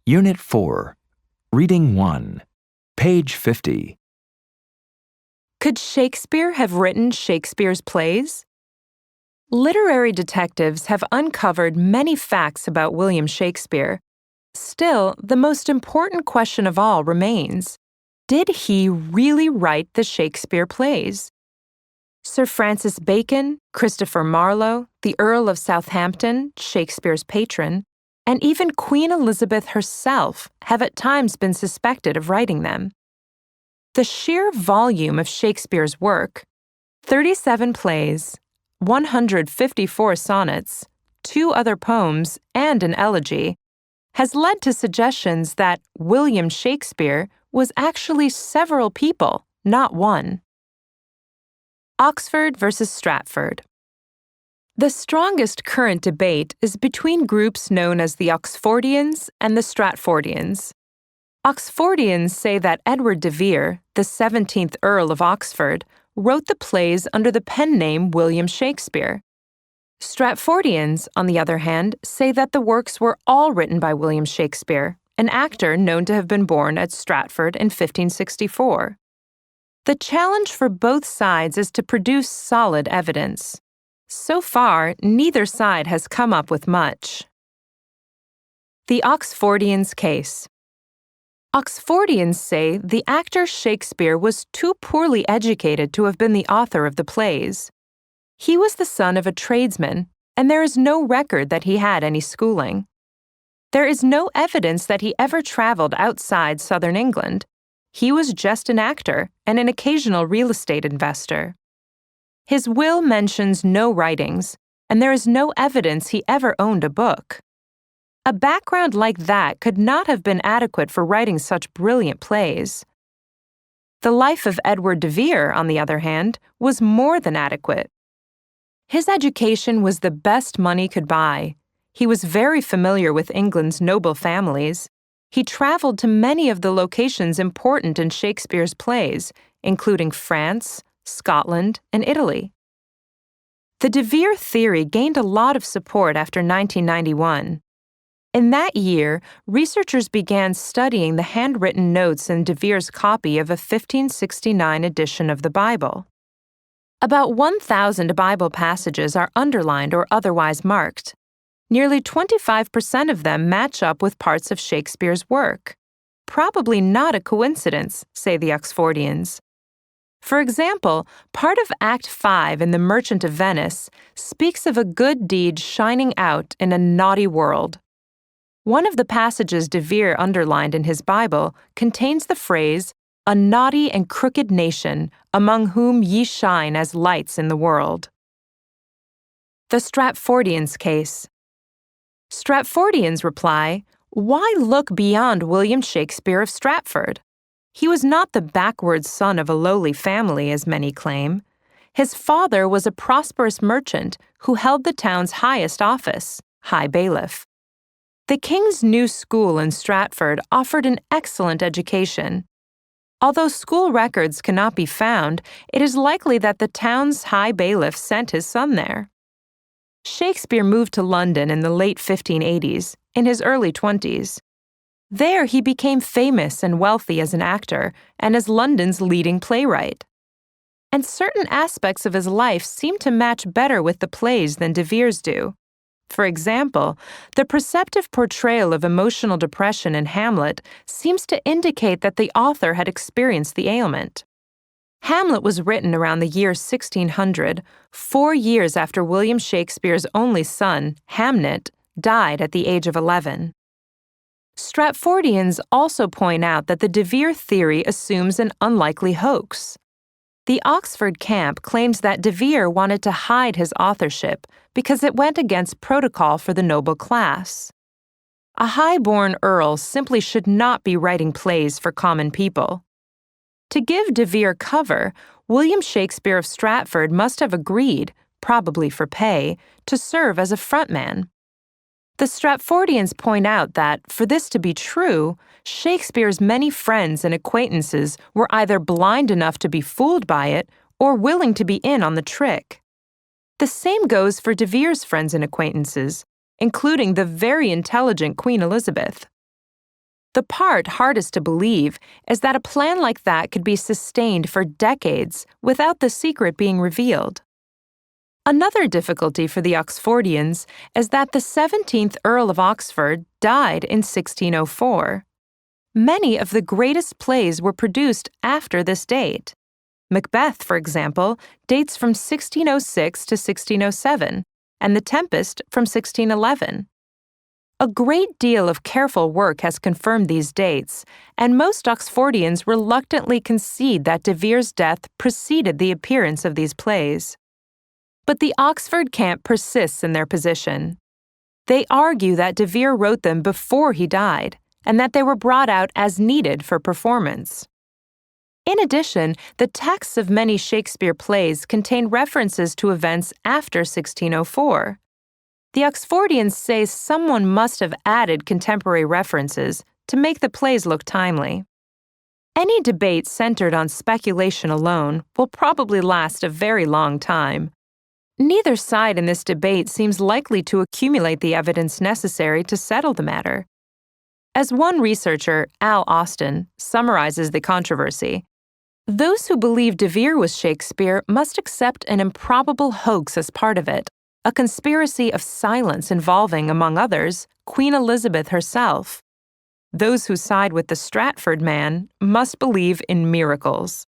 Unit 4, Reading 1, page 50. Could Shakespeare have written Shakespeare's plays? Literary detectives have uncovered many facts about William Shakespeare. Still, the most important question of all remains: did he really write the Shakespeare plays? Sir Francis Bacon, Christopher Marlowe, the Earl of Southampton, Shakespeare's patron, and even Queen Elizabeth herself have at times been suspected of writing them. The sheer volume of Shakespeare's work, 37 plays, 154 sonnets, 2 other poems, and an elegy, has led to suggestions that William Shakespeare was actually several people, not one. Oxford versus Stratford. The strongest current debate is between groups known as the Oxfordians and the Stratfordians. Oxfordians say that Edward de Vere, the 17th Earl of Oxford, wrote the plays under the pen name William Shakespeare. Stratfordians, on the other hand, say that the works were all written by William Shakespeare, an actor known to have been born at Stratford in 1564. The challenge for both sides is to produce solid evidence. So far, neither side has come up with much. The Oxfordians' case. Oxfordians say the actor Shakespeare was too poorly educated to have been the author of the plays. He was the son of a tradesman, and there is no record that he had any schooling. There is no evidence that he ever traveled outside southern England. He was just an actor and an occasional real estate investor. His will mentions no writings, and there is no evidence he ever owned a book. A background like that could not have been adequate for writing such brilliant plays. The life of Edward de Vere, on the other hand, was more than adequate. His education was the best money could buy. He was very familiar with England's noble families. He traveled to many of the locations important in Shakespeare's plays, including France, Scotland, and Italy. The de Vere theory gained a lot of support after 1991. In that year, researchers began studying the handwritten notes in de Vere's copy of a 1569 edition of the Bible. About 1,000 Bible passages are underlined or otherwise marked. Nearly 25% of them match up with parts of Shakespeare's work. Probably not a coincidence, say the Oxfordians. For example, part of Act 5 in The Merchant of Venice speaks of a good deed shining out in a naughty world. One of the passages de Vere underlined in his Bible contains the phrase, "a naughty and crooked nation, among whom ye shine as lights in the world." The Stratfordians' case. Stratfordians reply, why look beyond William Shakespeare of Stratford? He was not the backward son of a lowly family, as many claim. His father was a prosperous merchant who held the town's highest office, High Bailiff. The King's New School in Stratford offered an excellent education. Although school records cannot be found, it is likely that the town's High Bailiff sent his son there. Shakespeare moved to London in the late 1580s, in his early 20s. There he became famous and wealthy as an actor and as London's leading playwright. And certain aspects of his life seem to match better with the plays than de Vere's do. For example, the perceptive portrayal of emotional depression in Hamlet seems to indicate that the author had experienced the ailment. Hamlet was written around the year 1600, 4 years after William Shakespeare's only son, Hamnet, died at the age of 11. Stratfordians also point out that the de Vere theory assumes an unlikely hoax. The Oxford camp claims that de Vere wanted to hide his authorship because it went against protocol for the noble class. A high-born earl simply should not be writing plays for common people. To give de Vere cover, William Shakespeare of Stratford must have agreed, probably for pay, to serve as a frontman. The Stratfordians point out that, for this to be true, Shakespeare's many friends and acquaintances were either blind enough to be fooled by it or willing to be in on the trick. The same goes for de Vere's friends and acquaintances, including the very intelligent Queen Elizabeth. The part hardest to believe is that a plan like that could be sustained for decades without the secret being revealed. Another difficulty for the Oxfordians is that the 17th Earl of Oxford died in 1604. Many of the greatest plays were produced after this date. Macbeth, for example, dates from 1606 to 1607, and The Tempest from 1611. A great deal of careful work has confirmed these dates, and most Oxfordians reluctantly concede that De Vere's death preceded the appearance of these plays. But the Oxford camp persists in their position. They argue that De Vere wrote them before he died, and that they were brought out as needed for performance. In addition, the texts of many Shakespeare plays contain references to events after 1604. The Oxfordians say someone must have added contemporary references to make the plays look timely. Any debate centered on speculation alone will probably last a very long time. Neither side in this debate seems likely to accumulate the evidence necessary to settle the matter. As one researcher, Al Austin, summarizes the controversy, those who believe De Vere was Shakespeare must accept an improbable hoax as part of it, a conspiracy of silence involving, among others, Queen Elizabeth herself. Those who side with the Stratford man must believe in miracles.